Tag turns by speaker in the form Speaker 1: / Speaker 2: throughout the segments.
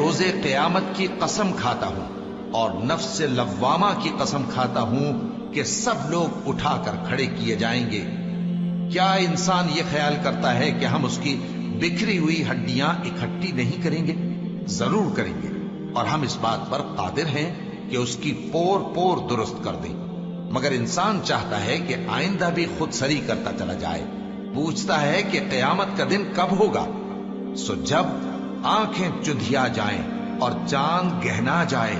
Speaker 1: روزے قیامت کی قسم کھاتا ہوں اور نفس لوامہ کی قسم کھاتا ہوں کہ سب لوگ اٹھا کر کھڑے کیے جائیں گے۔ کیا انسان یہ خیال کرتا ہے کہ ہم اس کی بکھری ہوئی ہڈیاں اکٹھی نہیں کریں گے؟ ضرور کریں گے، اور ہم اس بات پر قادر ہیں کہ اس کی پور پور درست کر دیں۔ مگر انسان چاہتا ہے کہ آئندہ بھی خود سری کرتا چلا جائے، پوچھتا ہے کہ قیامت کا دن کب ہوگا۔ سو جب آنکھیں چندھیا جائیں اور چاند گہنا جائے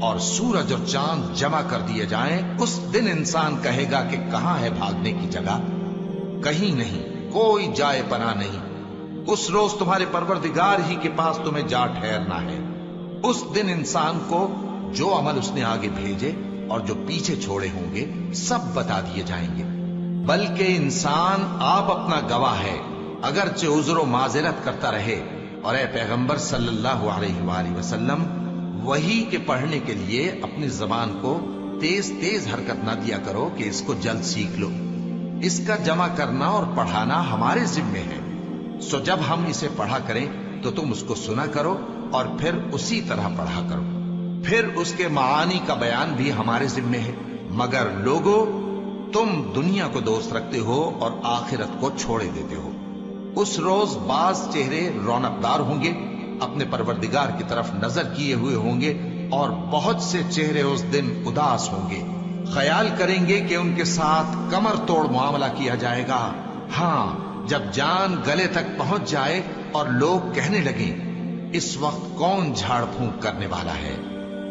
Speaker 1: اور سورج اور چاند جمع کر دیے جائیں، اس دن انسان کہے گا کہ کہاں ہے بھاگنے کی جگہ؟ کہیں نہیں، کوئی جائے پناہ نہیں۔ اس روز تمہارے پروردگار ہی کے پاس تمہیں جا ٹھہرنا ہے۔ اس دن انسان کو جو عمل اس نے آگے بھیجے اور جو پیچھے چھوڑے ہوں گے سب بتا دیے جائیں گے۔ بلکہ انسان آپ اپنا گواہ ہے، اگرچہ عذر و معذرت کرتا رہے۔ اور اے پیغمبر صلی اللہ علیہ وآلہ وسلم، وحی کے پڑھنے کے لیے اپنی زبان کو تیز تیز حرکت نہ دیا کرو کہ اس کو جلد سیکھ لو۔ اس کا جمع کرنا اور پڑھانا ہمارے ذمے ہے۔ سو جب ہم اسے پڑھا کریں تو تم اس کو سنا کرو اور پھر اسی طرح پڑھا کرو۔ پھر اس کے معانی کا بیان بھی ہمارے ذمے ہے۔ مگر لوگو، تم دنیا کو دوست رکھتے ہو اور آخرت کو چھوڑے دیتے ہو۔ اس روز بعض چہرے رونقدار ہوں گے، اپنے پروردگار کی طرف نظر کیے ہوئے ہوں گے، اور بہت سے چہرے اس دن اداس ہوں گے، خیال کریں گے کہ ان کے ساتھ کمر توڑ معاملہ کیا جائے گا۔ ہاں، جب جان گلے تک پہنچ جائے اور لوگ کہنے لگیں اس وقت کون جھاڑ پھونک کرنے والا ہے،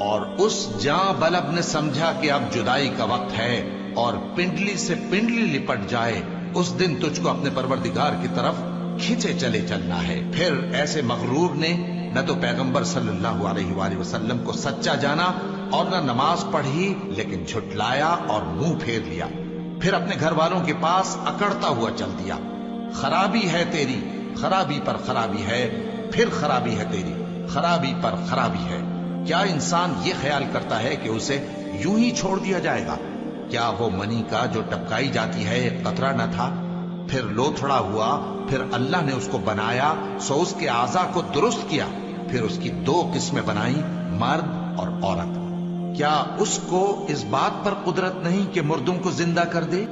Speaker 1: اور اس جاں بلب نے سمجھا کہ اب جدائی کا وقت ہے اور پنڈلی سے پنڈلی لپٹ جائے، اس دن تجھ کو اپنے پروردگار کی طرف کھینچے چلے چلنا ہے۔ پھر ایسے مغرور نے نہ تو پیغمبر صلی اللہ علیہ وآلہ وسلم کو سچا جانا اور نہ نماز پڑھی، لیکن جھٹلایا اور منہ پھیر لیا، پھر اپنے گھر والوں کے پاس اکڑتا ہوا چل دیا۔ خرابی ہے تیری، خرابی پر خرابی ہے، پھر خرابی ہے تیری، خرابی پر خرابی ہے۔ کیا انسان یہ خیال کرتا ہے کہ اسے یوں ہی چھوڑ دیا جائے گا؟ کیا وہ منی کا جو ٹپکائی جاتی ہے ایک قطرہ نہ تھا، پھر لوتھڑا ہوا، پھر اللہ نے اس کو بنایا، سو اس کے اعضاء کو درست کیا، پھر اس کی دو قسمیں بنائیں، مرد اور عورت۔ کیا اس کو اس بات پر قدرت نہیں کہ مردوں کو زندہ کر دے؟